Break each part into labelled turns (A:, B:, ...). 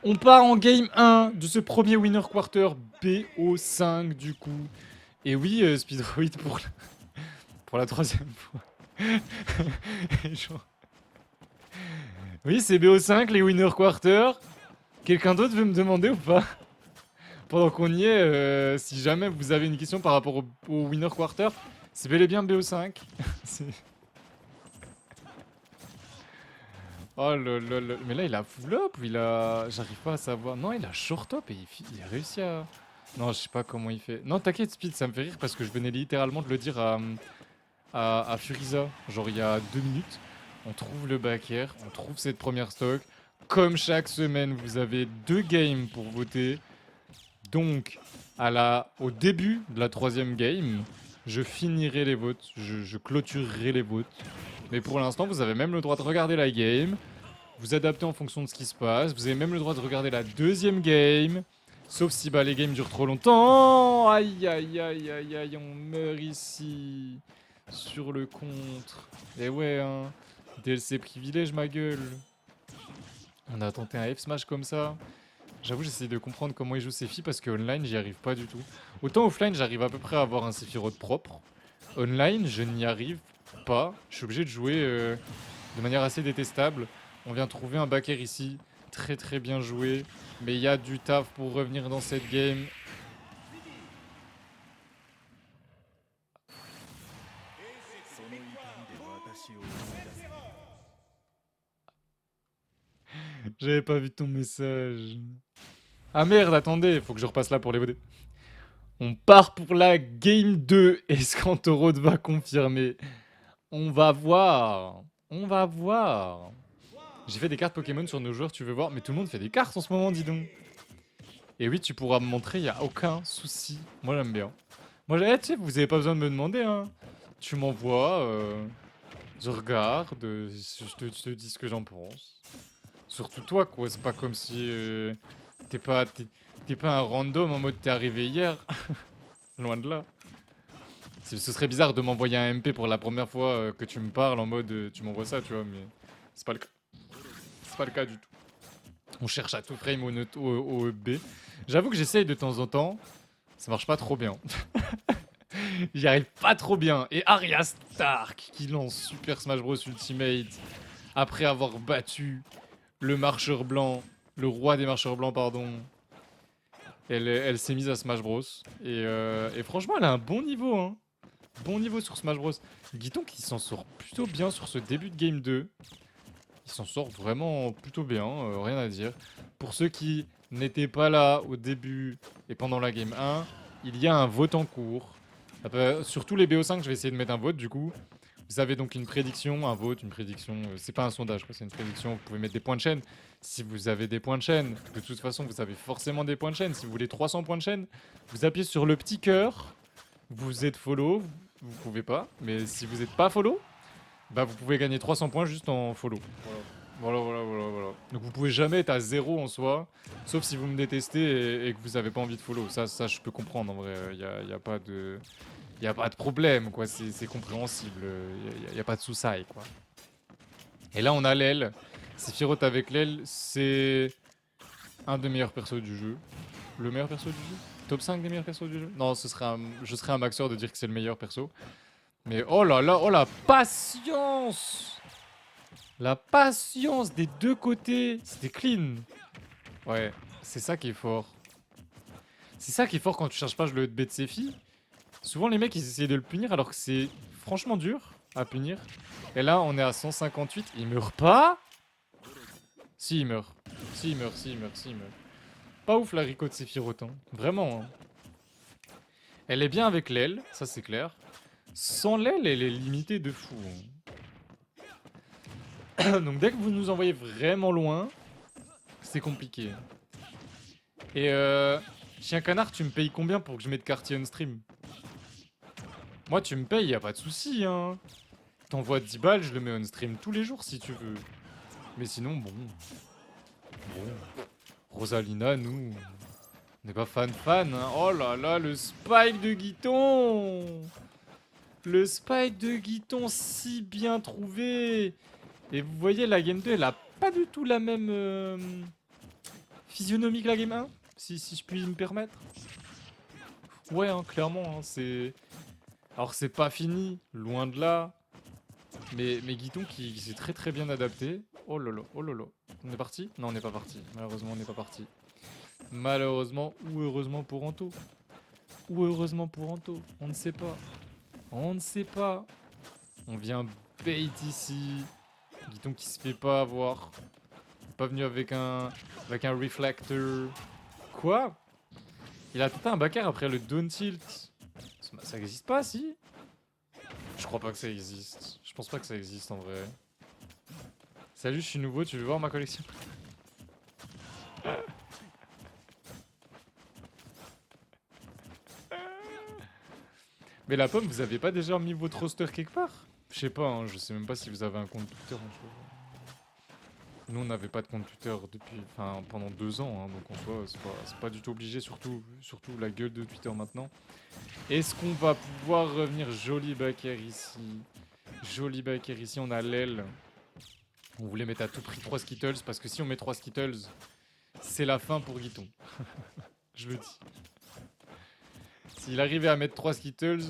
A: On part en game 1 de ce premier winner quarter BO5 du coup. Et oui, Speedroid pour la troisième fois. Genre... Oui, c'est BO5, les winner quarter. Quelqu'un d'autre veut me demander ou pas? Pendant qu'on y est, si jamais vous avez une question par rapport au winner quarter, c'est bel et bien BO5. Oh lol. Mais là, il a full up ou il a. J'arrive pas à savoir. Non, il a short up et il a réussi à. Non, je sais pas comment il fait. Non, t'inquiète, Speed, ça me fait rire parce que je venais littéralement de le dire à Furiza, genre il y a 2 minutes. On trouve le back air, on trouve cette première stock. Comme chaque semaine, vous avez 2 games pour voter. Donc, au début de la troisième game, je finirai les votes, je clôturerai les votes. Mais pour l'instant, vous avez même le droit de regarder la game, vous adapter en fonction de ce qui se passe. Vous avez même le droit de regarder la deuxième game. Sauf si bah, les games durent trop longtemps. Aïe aïe aïe aïe aïe, on meurt ici. Sur le contre. Et ouais, hein. DLC privilège, ma gueule. On a tenté un F-Smash comme ça. J'avoue, j'essaie de comprendre comment il joue ses filles parce que online, j'y arrive pas du tout. Autant offline, j'arrive à peu près à avoir un Sephiroth propre. Online, je n'y arrive pas. Je suis obligé de jouer de manière assez détestable. On vient trouver un backer ici. Très très bien joué. Mais il y a du taf pour revenir dans cette game. J'avais pas vu ton message. Ah merde, attendez, faut que je repasse là pour les voter. On part pour la game 2. Est-ce qu'Antorod va confirmer? On va voir. On va voir. J'ai fait des cartes Pokémon sur nos joueurs, tu veux voir? Mais tout le monde fait des cartes en ce moment, dis donc. Et oui, tu pourras me montrer, y a aucun souci. Moi, j'aime bien. Moi, tu sais, vous avez pas besoin de me demander, hein. Tu m'envoies, je regarde, je te dis ce que j'en pense. Surtout toi, quoi. C'est pas comme si t'es pas un random en mode t'es arrivé hier. Loin de là. Ce serait bizarre de m'envoyer un MP pour la première fois que tu me parles en mode tu m'envoies ça, tu vois, mais c'est pas le cas. C'est pas le cas du tout. On cherche à tout frame au EB. J'avoue que j'essaye de temps en temps. Ça marche pas trop bien. J'y arrive pas trop bien. Et Arya Stark qui lance Super Smash Bros Ultimate après avoir battu le marcheur blanc, le roi des marcheurs blancs, pardon. Elle s'est mise à Smash Bros. Et franchement, elle a un bon niveau, hein. Bon niveau sur Smash Bros. Guiton qui s'en sort plutôt bien sur ce début de game 2. Il s'en sort vraiment plutôt bien, rien à dire. Pour ceux qui n'étaient pas là au début et pendant la game 1, il y a un vote en cours. Sur tous les BO5, je vais essayer de mettre un vote du coup. Vous avez donc une prédiction, un vote, une prédiction. C'est pas un sondage, c'est une prédiction. Vous pouvez mettre des points de chaîne. Si vous avez des points de chaîne, de toute façon, vous avez forcément des points de chaîne. Si vous voulez 300 points de chaîne, vous appuyez sur le petit cœur. Vous êtes follow, vous pouvez pas. Mais si vous n'êtes pas follow, bah vous pouvez gagner 300 points juste en follow. Voilà. Donc vous pouvez jamais être à zéro en soi, sauf si vous me détestez et que vous avez pas envie de follow. Ça je peux comprendre en vrai. Y a pas de, y a pas de problème quoi. C'est compréhensible. Y a pas de sous-saille quoi. Et là on a l'aile. Sephiroth avec l'aile, c'est un des meilleurs persos du jeu. Le meilleur perso du jeu. Top 5 des meilleurs persos du jeu. Non, je serais un maxeur de dire que c'est le meilleur perso. Mais oh là là, oh la patience! La patience des deux côtés. C'était clean. Ouais, c'est ça qui est fort. C'est ça qui est fort quand tu cherches pas le B de ses filles. Souvent les mecs ils essayent de le punir alors que c'est franchement dur à punir. Et là on est à 158. Il meurt pas? Si il meurt. Si il meurt. Pas ouf la Rico de Sephiroth. Hein. Vraiment. Hein. Elle est bien avec l'aile, ça c'est clair. Sans l'aile, elle est limitée de fou. Hein. Donc dès que vous nous envoyez vraiment loin, c'est compliqué. Et Chien Canard, tu me payes combien pour que je mette quartier on stream? Moi, tu me payes, y a pas de souci, hein. T'envoies 10 balles, je le mets on stream tous les jours si tu veux. Mais sinon, bon. Rosalina, nous, on n'est pas fan, hein. Oh là là, le spike de Guiton! Le spike de Guiton, si bien trouvé! Et vous voyez, la game 2, elle a pas du tout la même physionomique la game 1, si je puis me permettre. Ouais, hein, clairement, hein, c'est... Alors c'est pas fini, loin de là. Mais Guiton qui s'est très très bien adapté. Oh lolo, oh lolo. On est parti? Non, on n'est pas parti. Malheureusement, on n'est pas parti. Malheureusement, ou heureusement pour Anto. Ou heureusement pour Anto. On ne sait pas. On ne sait pas. On vient bait ici. Guiton qui se fait pas avoir. Pas venu avec un reflector. Quoi? Il a tenté un backer après le down tilt. Ça existe pas, si? Je crois pas que ça existe. Je pense pas que ça existe en vrai. Salut, je suis nouveau, tu veux voir ma collection? Mais la pomme, vous avez pas déjà mis votre roster quelque part? Je sais pas, hein, je sais même pas si vous avez un compte Twitter. Nous, on n'avait pas de compte Twitter depuis, pendant 2 ans, hein, donc en soi, c'est pas du tout obligé, surtout la gueule de Twitter maintenant. Est-ce qu'on va pouvoir revenir joli backer ici? Joli backer ici, on a l'aile. On voulait mettre à tout prix 3 Skittles, parce que si on met 3 Skittles, c'est la fin pour Guiton. Je le dis. S'il arrivait à mettre 3 Skittles,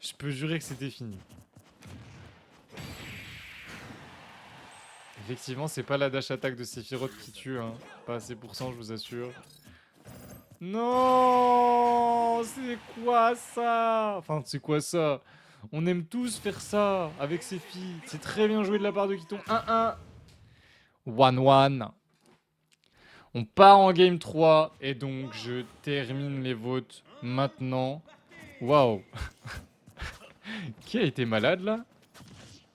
A: je peux jurer que c'était fini. Effectivement, c'est pas la dash attack de Sephiroth qui tue, hein. Pas assez pour cent, je vous assure. Non, c'est quoi ça? Enfin, c'est quoi ça? On aime tous faire ça avec ces filles. C'est très bien joué de la part de Guiton. 1-1. 1-1. On part en game 3 et donc je termine les votes maintenant. Waouh. Qui a été malade là?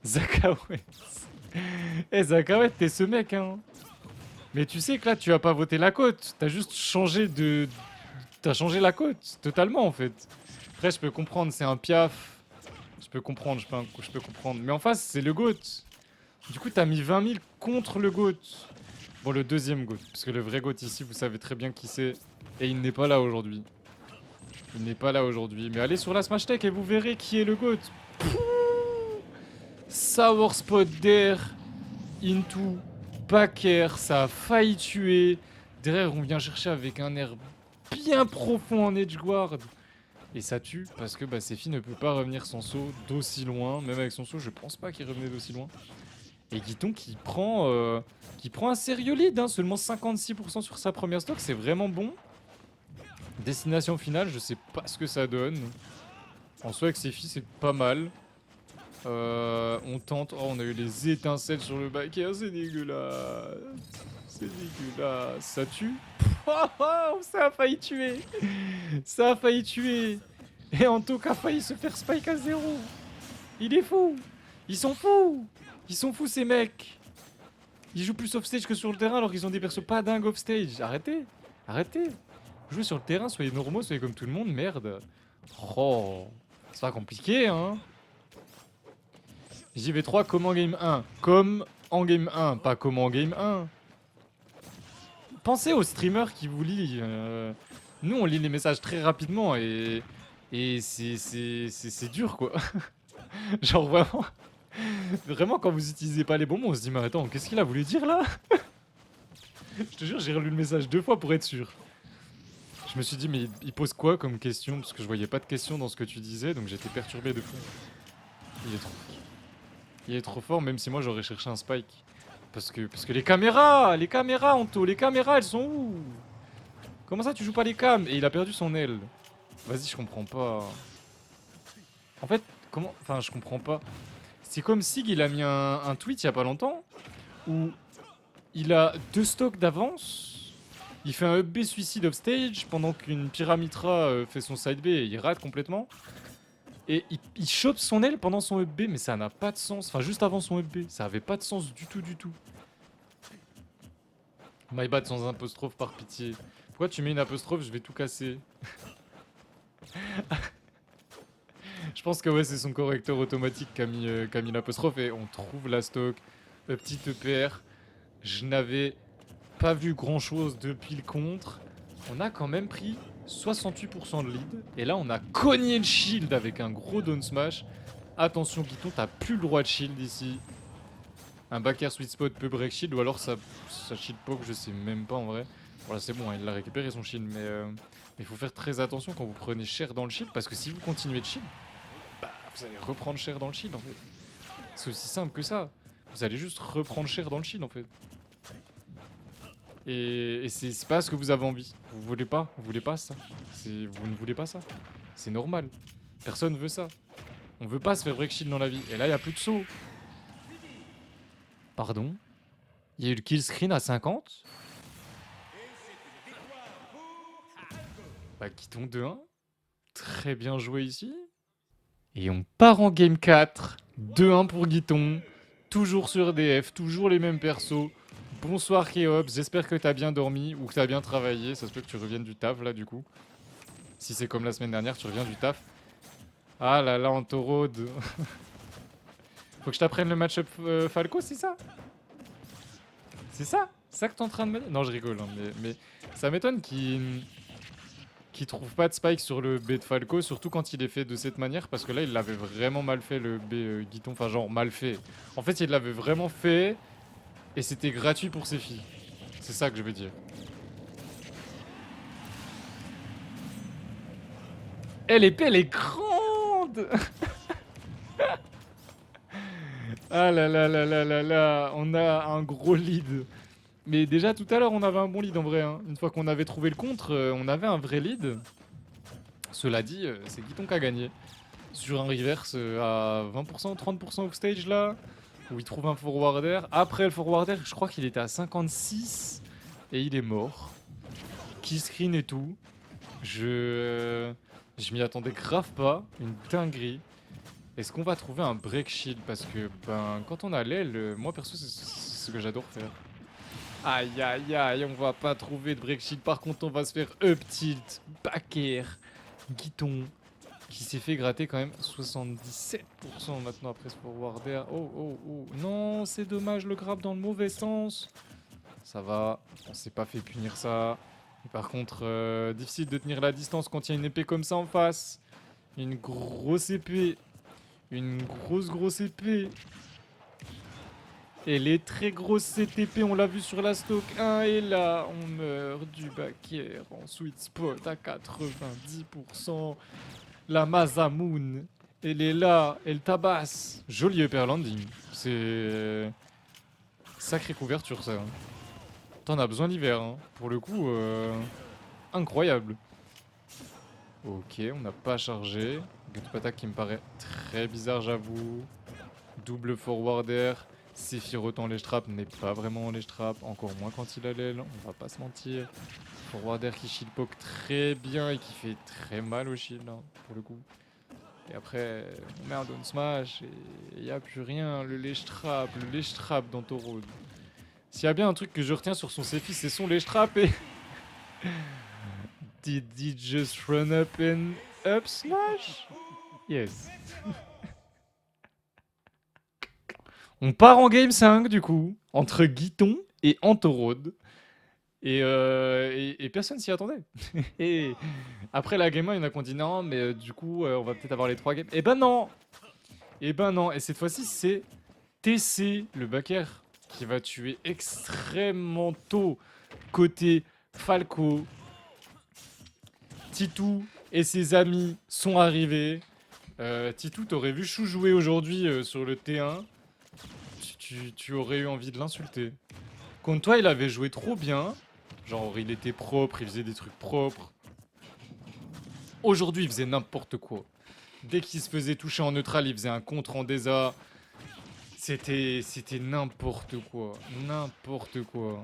A: Zakawet. Eh Zakawet, t'es ce mec, hein. Mais tu sais que là, tu as pas voté la côte. T'as juste changé de... T'as changé la côte, totalement en fait. Après, je peux comprendre, c'est un piaf. Je peux comprendre, je peux comprendre. Mais en face, c'est le GOAT. Du coup, t'as mis 20 000 contre le GOAT. Bon, le deuxième GOAT. Parce que le vrai GOAT ici, vous savez très bien qui c'est. Et il n'est pas là aujourd'hui. Il n'est pas là aujourd'hui. Mais allez sur la Smash Tech et vous verrez qui est le GOAT. Sour Spot d'air into backer. Ça a failli tuer. Derrière, on vient chercher avec un air bien profond en edgeguard. Et ça tue parce que Sephi ne peut pas revenir son saut d'aussi loin. Même avec son saut, je pense pas qu'il revenait d'aussi loin. Et Guiton qui prend un sérieux lead, hein, seulement 56% sur sa première stock, c'est vraiment bon. Destination finale, je sais pas ce que ça donne. En soi, avec Sephi, c'est pas mal. On tente. Oh, on a eu les étincelles sur le backer, c'est dégueulasse. C'est dégueulasse. Ça tue. Oh, ça a failli tuer. Ça a failli tuer. Et Anto a failli se faire spike à 0. Il est fou. Ils sont fous. Ils sont fous ces mecs. Ils jouent plus offstage que sur le terrain alors qu'ils ont des persos pas dingues offstage. Arrêtez. Arrêtez. Jouez sur le terrain, soyez normaux, soyez comme tout le monde, merde. Oh. C'est pas compliqué, hein. JV3 comme en game 1. Comme en game 1, pas comme en game 1. Pensez aux streamers qui vous lisent. Nous, on lit les messages très rapidement et c'est dur, quoi. Genre vraiment... Vraiment, quand vous utilisez pas les bons mots, on se dit, mais attends, qu'est-ce qu'il a voulu dire là? Je te jure, j'ai relu le message 2 fois pour être sûr. Je me suis dit, mais il pose quoi comme question? Parce que je voyais pas de question dans ce que tu disais, donc j'étais perturbé de fou. Il est trop fort, même si moi j'aurais cherché un spike. Parce que les caméras, Anto, les caméras, elles sont où? Comment ça, tu joues pas les cams? Et il a perdu son aile. Vas-y, je comprends pas. En fait, comment... Enfin, je comprends pas. C'est comme Sig, il a mis un tweet il y a pas longtemps où il a 2 stocks d'avance. Il fait un up B suicide offstage pendant qu'une Pyramitra fait son side B et il rate complètement. Et il chope son aile pendant son up B, mais ça n'a pas de sens. Enfin, juste avant son up B, ça avait pas de sens du tout, du tout. My bad sans apostrophe, par pitié. Pourquoi tu mets une apostrophe? Je vais tout casser. Je pense que ouais, c'est son correcteur automatique qui a mis l'apostrophe et on trouve la stock. Petit EPR. Je n'avais pas vu grand chose depuis le contre. On a quand même pris 68% de lead. Et là, on a cogné le shield avec un gros down smash. Attention, Guiton, t'as plus le droit de shield ici. Un backer sweet spot peut break shield ou alors ça shield poke, je sais même pas en vrai. Voilà, c'est bon, hein, il l'a récupéré son shield, mais il faut faire très attention quand vous prenez cher dans le shield, parce que si vous continuez de shield, bah, vous allez reprendre cher dans le shield en fait. C'est aussi simple que ça. Vous allez juste reprendre cher dans le shield en fait. Et c'est pas ce que vous avez envie. Vous voulez pas ça. Vous ne voulez pas ça. C'est normal. Personne veut ça. On veut pas se faire break shield dans la vie. Et là, il y a plus de saut. Pardon. Il y a eu le kill screen à 50. Bah, quittons 2-1. Très bien joué ici. Et on part en game 4. 2-1 pour Guiton. Toujours sur DF, toujours les mêmes persos. Bonsoir Keops, j'espère que t'as bien dormi ou que t'as bien travaillé. Ça se peut que tu reviennes du taf là du coup. Si c'est comme la semaine dernière, tu reviens du taf. Ah là là, Antorode. Faut que je t'apprenne le match-up Falco, c'est ça? C'est ça? C'est ça que t'es en train de me dire? Non, je rigole, hein, mais ça m'étonne qu'il trouve pas de spike sur le B de Falco, surtout quand il est fait de cette manière, parce que là, il l'avait vraiment mal fait, le B Guiton. Enfin, genre, mal fait. En fait, il l'avait vraiment fait, et c'était gratuit pour ses filles. C'est ça que je veux dire. LP, elle est grande. Ah là là là là là là, on a un gros lead. Mais déjà tout à l'heure on avait un bon lead en vrai, hein. Une fois qu'on avait trouvé le contre, on avait un vrai lead. Cela dit, c'est Guiton qui a gagné. Sur un reverse à 20%, 30% off stage là, où il trouve un forwarder. Après le forwarder, je crois qu'il était à 56 et il est mort. Key screen et tout. Je m'y attendais grave pas, une dinguerie. Est-ce qu'on va trouver un break shield? Parce que, ben, quand on a l'aile, moi perso, c'est ce que j'adore faire. Aïe aïe aïe, on va pas trouver de break shield. Par contre, on va se faire up tilt, back air, Guiton, qui s'est fait gratter quand même 77% maintenant après ce forwarder. Oh oh oh, non, c'est dommage, le grab dans le mauvais sens. Ça va, on s'est pas fait punir ça. Mais par contre, difficile de tenir la distance quand il y a une épée comme ça en face. Une grosse épée. Une grosse épée. Et les très grosses CTP, on l'a vu sur la stock 1. Et là, on meurt du back air en sweet spot à 90%. La Mazamoon, elle est là, elle tabasse. Joli upper landing. C'est... Sacrée couverture, ça. T'en as besoin l'hiver, hein. Pour le coup, incroyable. Ok, on n'a pas chargé. Gut attack qui me paraît très bizarre, j'avoue. Double forwarder. Sephiroth en ledge trap n'est pas vraiment en ledge trap. Encore moins quand il a l'aile, on va pas se mentir. Forwarder qui shield poke très bien et qui fait très mal au shield, hein, pour le coup. Et après, on met un down smash et il n'y a plus rien. Le ledge trap dans Torod. S'il y a bien un truc que je retiens sur son Sephi, c'est son ledge trap et... Did he just run up and up smash? Yes. On part en game 5 du coup, entre Guiton et Antorod. Et personne s'y attendait. Et après la game 1, il y en a qui ont dit non, mais du coup, on va peut-être avoir les 3 games. Et ben non. Et ben non. Et cette fois-ci, c'est TC, le backer, qui va tuer extrêmement tôt côté Falco. Titou et ses amis sont arrivés. Titou, t'aurais vu Chou jouer aujourd'hui sur le T1. Tu aurais eu envie de l'insulter. Contre toi, il avait joué trop bien. Genre, il était propre, il faisait des trucs propres. Aujourd'hui, il faisait n'importe quoi. Dès qu'il se faisait toucher en neutral, il faisait un contre en désa. C'était n'importe quoi. N'importe quoi.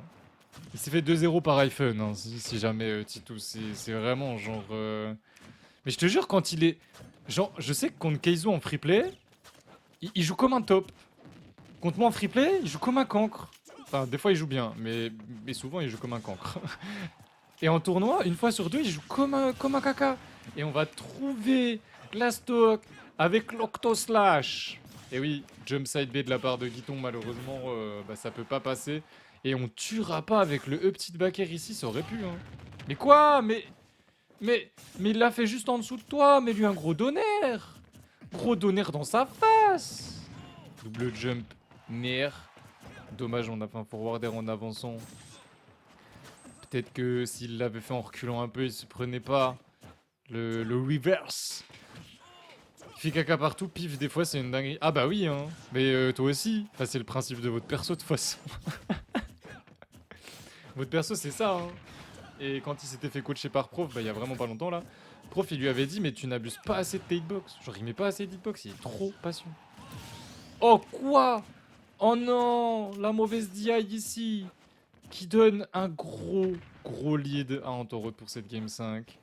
A: Il s'est fait 2-0 par iPhone, hein, si jamais Titou. C'est vraiment genre... Mais je te jure, quand il est... Genre, je sais que contre Keizo en freeplay, il joue comme un top. Contre moi en freeplay, il joue comme un cancre. Enfin, des fois il joue bien, mais souvent il joue comme un cancre. Et en tournoi, une fois sur deux, il joue comme un caca. Et on va trouver la stock avec l'Octoslash. Et oui, jump side B de la part de Guiton, malheureusement, bah, ça peut pas passer. Et on tuera pas avec le E-petit backer ici, ça aurait pu, hein. Mais quoi? Mais il l'a fait juste en dessous de toi, mais lui un gros donner. Gros donner dans sa face. Double jump, ner. Dommage, on a fait un forwarder en avançant. Peut-être que s'il l'avait fait en reculant un peu, il se prenait pas le reverse. Il fait caca partout, pif, des fois c'est une dinguerie. Ah bah oui, hein. Mais toi aussi. Enfin, c'est le principe de votre perso de toute façon. Votre perso, c'est ça, hein. Et quand il s'était fait coacher par Prof, bah il y a vraiment pas longtemps là, Prof il lui avait dit mais tu n'abuses pas assez de hitbox. Genre il met pas assez de hitbox, il est trop patient. Oh quoi? Oh non, la mauvaise DI ici qui donne un gros lead à Antorod pour cette game 5.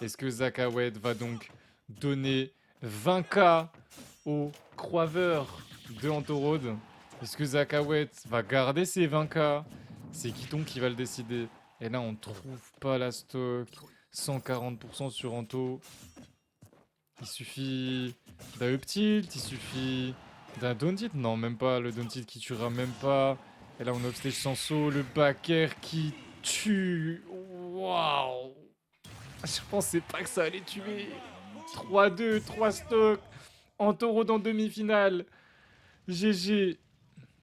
A: Est-ce que Zakawet va donc donner 20k au croiveur de Antorod? Est-ce que Zakawet va garder ses 20k? C'est Kiton qui va le décider. Et là, on trouve pas la stock. 140% sur Anto. Il suffit d'un up tilt, il suffit d'un down tilt. Non, même pas. Le down tilt qui tuera même pas. Et là, on upstage sans saut. Le back air qui tue. Waouh! Je pensais pas que ça allait tuer. 3-2, 3 stocks. Antoro dans demi-finale. GG.